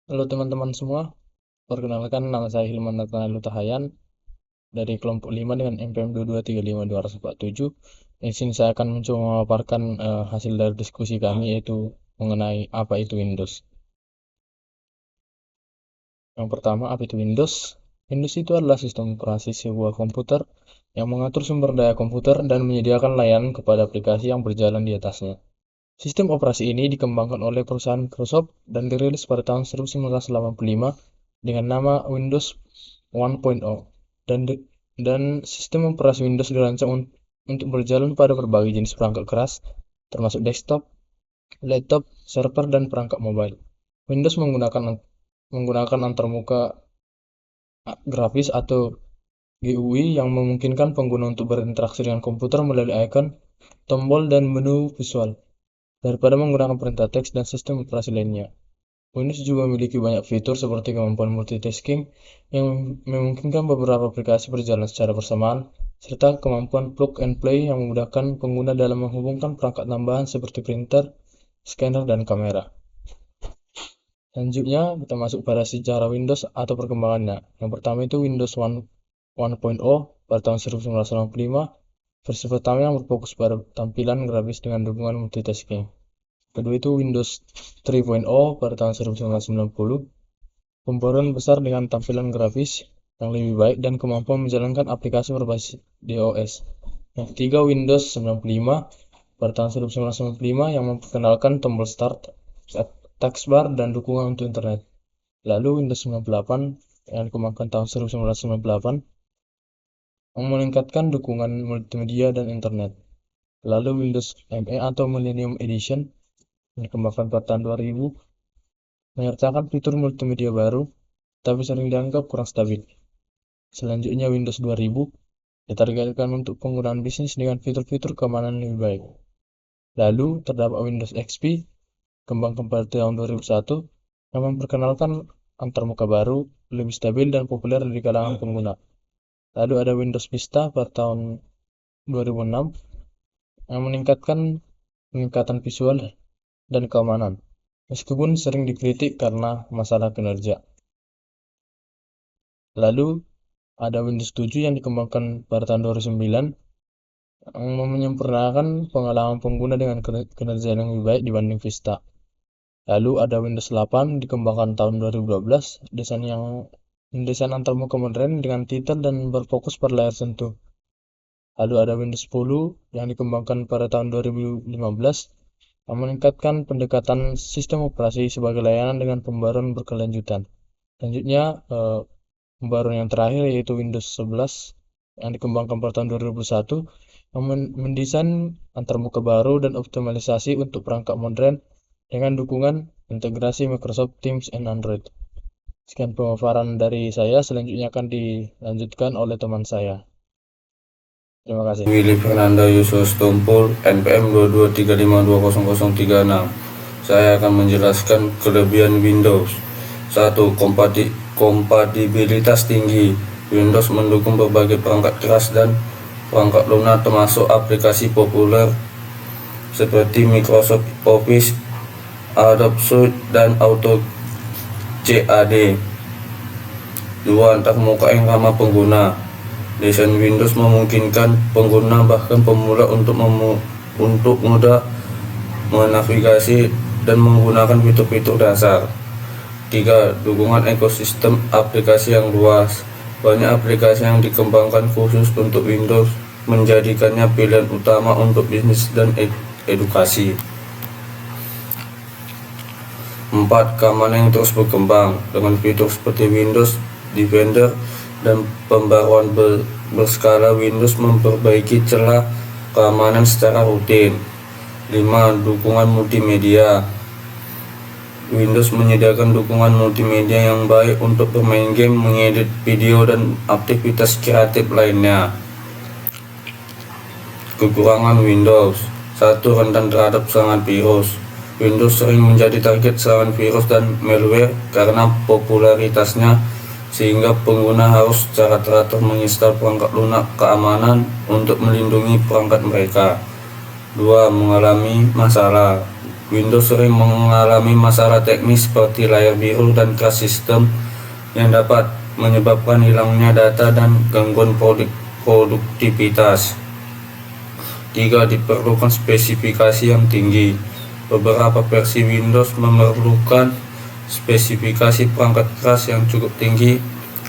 Halo teman-teman semua, perkenalkan nama saya Hilman Nathanael Lutahayan dari kelompok 5 dengan NPM 2235247. Di sini saya akan mencoba memaparkan hasil dari diskusi kami yaitu mengenai apa itu Windows. Yang pertama, apa itu Windows? Windows itu adalah sistem operasi sebuah komputer yang mengatur sumber daya komputer dan menyediakan layanan kepada aplikasi yang berjalan di atasnya. Sistem operasi ini dikembangkan oleh perusahaan Microsoft dan dirilis pada tahun 1985 dengan nama Windows 1.0 dan dan sistem operasi Windows dirancang untuk berjalan pada berbagai jenis perangkat keras termasuk desktop, laptop, server dan perangkat mobile. Windows menggunakan antarmuka grafis atau GUI yang memungkinkan pengguna untuk berinteraksi dengan komputer melalui icon, tombol dan menu visual daripada menggunakan perintah teks dan sistem operasi lainnya. Windows juga memiliki banyak fitur seperti kemampuan multitasking yang memungkinkan beberapa aplikasi berjalan secara bersamaan, serta kemampuan plug and play yang memudahkan pengguna dalam menghubungkan perangkat tambahan seperti printer, scanner, dan kamera. Selanjutnya, kita masuk pada sejarah Windows atau perkembangannya. Yang pertama itu Windows 1.0 pada tahun 1995, versi pertama yang berfokus pada tampilan grafis dengan dukungan multitasking. Kedua itu Windows 3.0 pada tahun 1990, pembaruan besar dengan tampilan grafis yang lebih baik dan kemampuan menjalankan aplikasi berbasis DOS. Yang ketiga Windows 95 pada tahun 1995 yang memperkenalkan tombol Start, taskbar, dan dukungan untuk internet. Lalu Windows 98 yang dikembangkan tahun 1998 yang meningkatkan dukungan multimedia dan internet. Lalu Windows ME atau Millennium Edition yang dikembangkan pada tahun 2000 menyertakan fitur multimedia baru, tapi sering dianggap kurang stabil. Selanjutnya Windows 2000 ditargetkan untuk penggunaan bisnis dengan fitur-fitur keamanan lebih baik. Lalu terdapat Windows XP, kembangkan pada tahun 2001, yang memperkenalkan antarmuka baru, lebih stabil dan populer di kalangan pengguna. Lalu ada Windows Vista pada tahun 2006, yang meningkatkan peningkatan visual dan keamanan, meskipun sering dikritik karena masalah kinerja. Lalu ada Windows 7 yang dikembangkan pada tahun 2009 yang menyempurnakan pengalaman pengguna dengan kinerja yang lebih baik dibanding Vista. Lalu ada Windows 8 dikembangkan tahun 2012, desain antarmuka modern dengan titel dan berfokus pada layar sentuh. Lalu ada Windows 10 yang dikembangkan pada tahun 2015 yang meningkatkan pendekatan sistem operasi sebagai layanan dengan pembaruan berkelanjutan. Selanjutnya, pembaruan yang terakhir yaitu Windows 11 yang dikembangkan pada tahun 2021 yang mendesain antarmuka baru dan optimalisasi untuk perangkat modern dengan dukungan integrasi Microsoft Teams dan Android. Sekian pemaparan dari saya, selanjutnya akan dilanjutkan oleh teman saya. Terima kasih. Willy Fernanda Yusuf Tumpul, NPM 223520036. Saya akan menjelaskan kelebihan Windows. 1. Kompatibilitas tinggi. Windows mendukung berbagai perangkat keras dan perangkat lunak termasuk aplikasi populer seperti Microsoft Office, Adobe Suite, dan AutoCAD. 2. Antarmuka yang ramah pengguna. Desain Windows memungkinkan pengguna bahkan pemula untuk mudah menavigasi dan menggunakan fitur-fitur dasar. 3. Dukungan ekosistem aplikasi yang luas. Banyak aplikasi yang dikembangkan khusus untuk Windows menjadikannya pilihan utama untuk bisnis dan edukasi. 4. Keamanan yang terus berkembang dengan fitur seperti Windows Defender dan pembaruan berskala. Windows memperbaiki celah keamanan secara rutin. 5. Dukungan multimedia. Windows menyediakan dukungan multimedia yang baik untuk bermain game, mengedit video, dan aktivitas kreatif lainnya. Kekurangan Windows. 1. Rentan terhadap serangan virus. Windows sering menjadi target serangan virus dan malware karena popularitasnya, sehingga pengguna harus secara teratur menginstal perangkat lunak keamanan untuk melindungi perangkat mereka. 2. Mengalami masalah. Windows sering mengalami masalah teknis seperti layar biru dan crash system yang dapat menyebabkan hilangnya data dan gangguan produktivitas. 3. Diperlukan spesifikasi yang tinggi. Beberapa versi Windows memerlukan spesifikasi perangkat keras yang cukup tinggi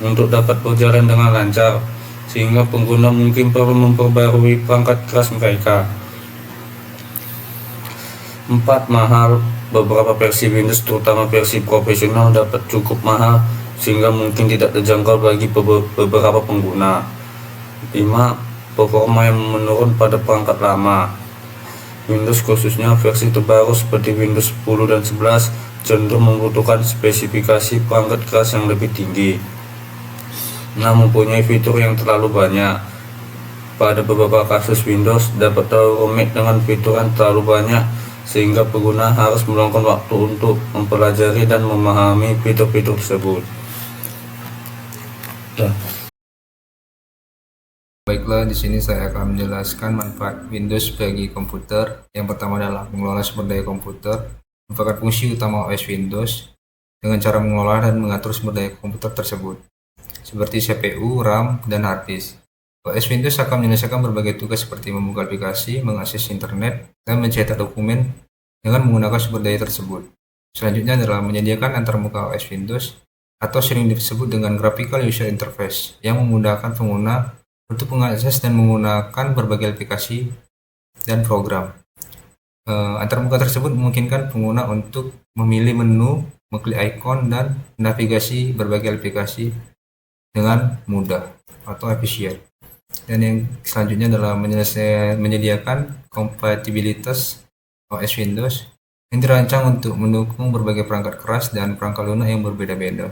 untuk dapat berjalan dengan lancar, sehingga pengguna mungkin perlu memperbarui perangkat keras mereka. 4. Mahal. Beberapa versi Windows, terutama versi profesional, dapat cukup mahal sehingga mungkin tidak terjangkau bagi beberapa pengguna. 5. Performa yang menurun pada perangkat lama. Windows, khususnya versi terbaru seperti Windows 10 dan 11, cenderung membutuhkan spesifikasi perangkat keras yang lebih tinggi. 6. Mempunyai fitur yang terlalu banyak. Pada beberapa kasus, Windows dapat terlalu rumit dengan fitur yang terlalu banyak, sehingga pengguna harus meluangkan waktu untuk mempelajari dan memahami fitur-fitur tersebut. Baiklah, di sini saya akan menjelaskan manfaat Windows bagi komputer. Yang pertama adalah mengelola sumber daya komputer, merupakan fungsi utama OS Windows dengan cara mengelola dan mengatur sumber daya komputer tersebut, seperti CPU, RAM, dan hard disk. OS Windows akan menyelesaikan berbagai tugas seperti membuka aplikasi, mengakses internet, dan mencetak dokumen dengan menggunakan sumber daya tersebut. Selanjutnya adalah menyediakan antarmuka OS Windows, atau sering disebut dengan Graphical User Interface, yang memudahkan pengguna untuk mengakses dan menggunakan berbagai aplikasi dan program. Antarmuka tersebut memungkinkan pengguna untuk memilih menu, mengklik ikon, dan navigasi berbagai aplikasi dengan mudah atau efisien. Dan yang selanjutnya adalah menyediakan kompatibilitas OS Windows yang dirancang untuk mendukung berbagai perangkat keras dan perangkat lunak yang berbeda-beda,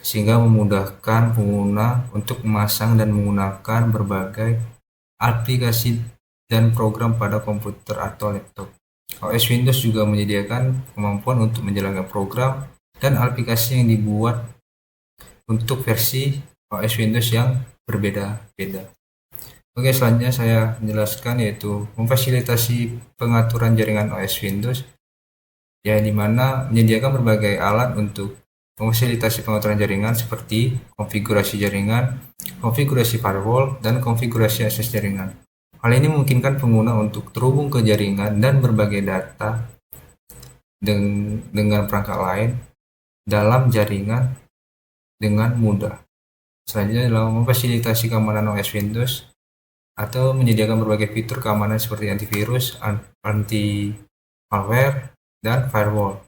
sehingga memudahkan pengguna untuk memasang dan menggunakan berbagai aplikasi dan program pada komputer atau laptop. OS Windows juga menyediakan kemampuan untuk menjalankan program dan aplikasi yang dibuat untuk versi OS Windows yang berbeda-beda. Oke, selanjutnya saya menjelaskan yaitu memfasilitasi pengaturan jaringan OS Windows, ya, di mana menyediakan berbagai alat untuk memfasilitasi pengaturan jaringan seperti konfigurasi jaringan, konfigurasi firewall, dan konfigurasi akses jaringan. Hal ini memungkinkan pengguna untuk terhubung ke jaringan dan berbagai data dengan perangkat lain dalam jaringan dengan mudah. Selanjutnya adalah memfasilitasi keamanan OS Windows atau menyediakan berbagai fitur keamanan seperti antivirus, anti-malware, dan firewall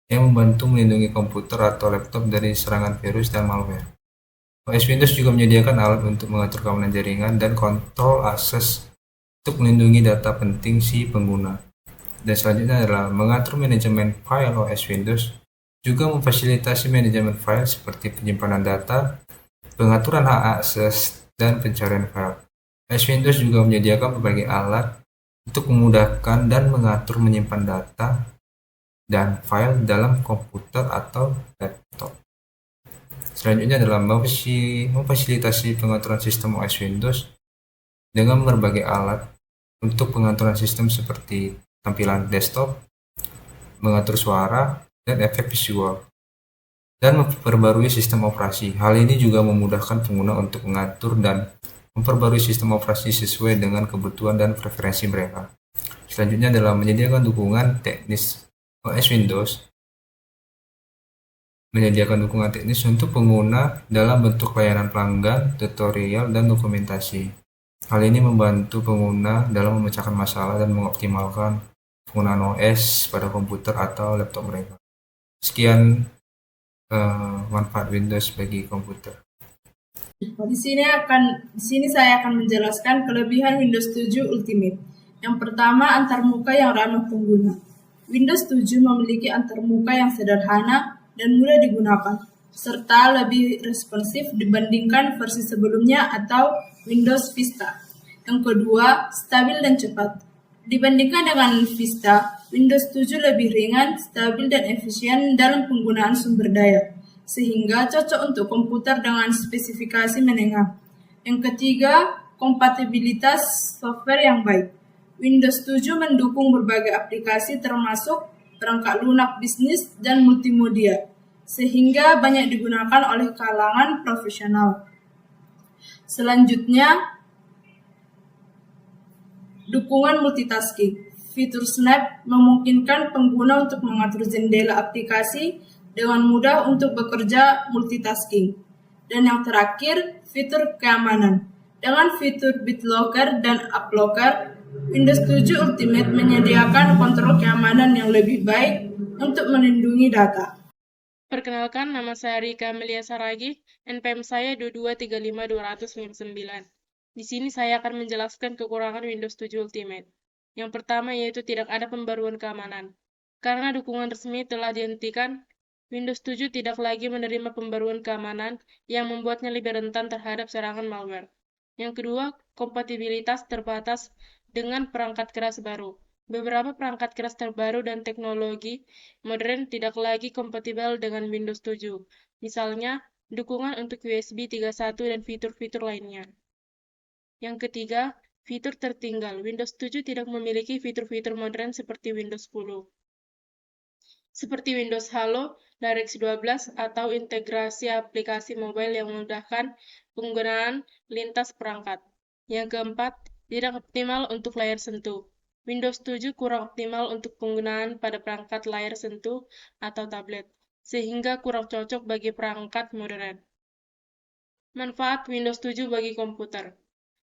yang membantu melindungi komputer atau laptop dari serangan virus dan malware. OS Windows juga menyediakan alat untuk mengatur keamanan jaringan dan kontrol akses untuk melindungi data penting si pengguna. Dan selanjutnya adalah mengatur manajemen file. OS Windows juga memfasilitasi manajemen file seperti penyimpanan data, pengaturan hak akses, dan pencarian file. OS Windows juga menyediakan berbagai alat untuk memudahkan dan mengatur menyimpan data dan file dalam komputer atau laptop. Selanjutnya adalah memfasilitasi pengaturan sistem OS Windows dengan berbagai alat untuk pengaturan sistem seperti tampilan desktop, mengatur suara, dan efek visual, dan memperbarui sistem operasi. Hal ini juga memudahkan pengguna untuk mengatur dan memperbarui sistem operasi sesuai dengan kebutuhan dan preferensi mereka. Selanjutnya adalah menyediakan dukungan teknis. OS Windows menyediakan dukungan teknis untuk pengguna dalam bentuk layanan pelanggan, tutorial, dan dokumentasi. Hal ini membantu pengguna dalam memecahkan masalah dan mengoptimalkan penggunaan OS pada komputer atau laptop mereka. Sekian manfaat Windows bagi komputer. Di sini saya akan menjelaskan kelebihan Windows 7 Ultimate. Yang pertama, antarmuka yang ramah pengguna. Windows 7 memiliki antarmuka yang sederhana dan mudah digunakan, serta lebih responsif dibandingkan versi sebelumnya atau Windows Vista. Yang kedua, stabil dan cepat. Dibandingkan dengan Vista, Windows 7 lebih ringan, stabil, dan efisien dalam penggunaan sumber daya, sehingga cocok untuk komputer dengan spesifikasi menengah. Yang ketiga, kompatibilitas software yang baik. Windows 7 mendukung berbagai aplikasi termasuk perangkat lunak bisnis dan multimedia, sehingga banyak digunakan oleh kalangan profesional. Selanjutnya, dukungan multitasking. Fitur Snap memungkinkan pengguna untuk mengatur jendela aplikasi dengan mudah untuk bekerja multitasking. Dan yang terakhir, fitur keamanan. Dengan fitur BitLocker dan AppLocker, Windows 7 Ultimate menyediakan kontrol keamanan yang lebih baik untuk melindungi data. Perkenalkan, nama saya Rika Amelia Saragi, NPM saya 2235259. Di sini saya akan menjelaskan kekurangan Windows 7 Ultimate. Yang pertama yaitu tidak ada pembaruan keamanan. Karena dukungan resmi telah dihentikan, Windows 7 tidak lagi menerima pembaruan keamanan yang membuatnya lebih rentan terhadap serangan malware. Yang kedua, kompatibilitas terbatas dengan perangkat keras baru. Beberapa perangkat keras terbaru dan teknologi modern tidak lagi kompatibel dengan Windows 7. Misalnya, dukungan untuk USB 3.1 dan fitur-fitur lainnya. Yang ketiga, fitur tertinggal. Windows 7 tidak memiliki fitur-fitur modern seperti Windows 10. Seperti Windows Halo, DirectX 12, atau integrasi aplikasi mobile yang memudahkan penggunaan lintas perangkat. Yang keempat, tidak optimal untuk layar sentuh. Windows 7 kurang optimal untuk penggunaan pada perangkat layar sentuh atau tablet, sehingga kurang cocok bagi perangkat modern. Manfaat Windows 7 bagi komputer.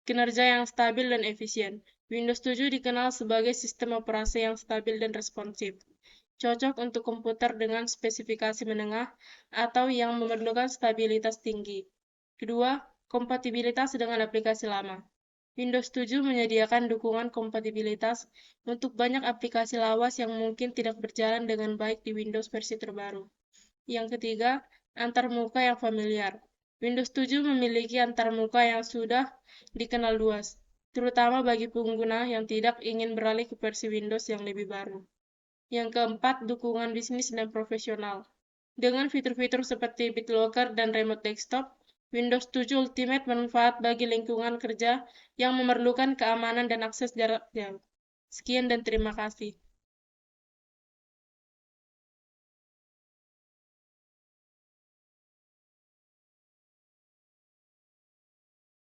Kinerja yang stabil dan efisien. Windows 7 dikenal sebagai sistem operasi yang stabil dan responsif. Cocok untuk komputer dengan spesifikasi menengah atau yang memerlukan stabilitas tinggi. Kedua, kompatibilitas dengan aplikasi lama. Windows 7 menyediakan dukungan kompatibilitas untuk banyak aplikasi lawas yang mungkin tidak berjalan dengan baik di Windows versi terbaru. Yang ketiga, antarmuka yang familiar. Windows 7 memiliki antarmuka yang sudah dikenal luas, terutama bagi pengguna yang tidak ingin beralih ke versi Windows yang lebih baru. Yang keempat, dukungan bisnis dan profesional. Dengan fitur-fitur seperti BitLocker dan Remote Desktop, Windows 7 Ultimate bermanfaat bagi lingkungan kerja yang memerlukan keamanan dan akses jarak jauh. Sekian dan terima kasih.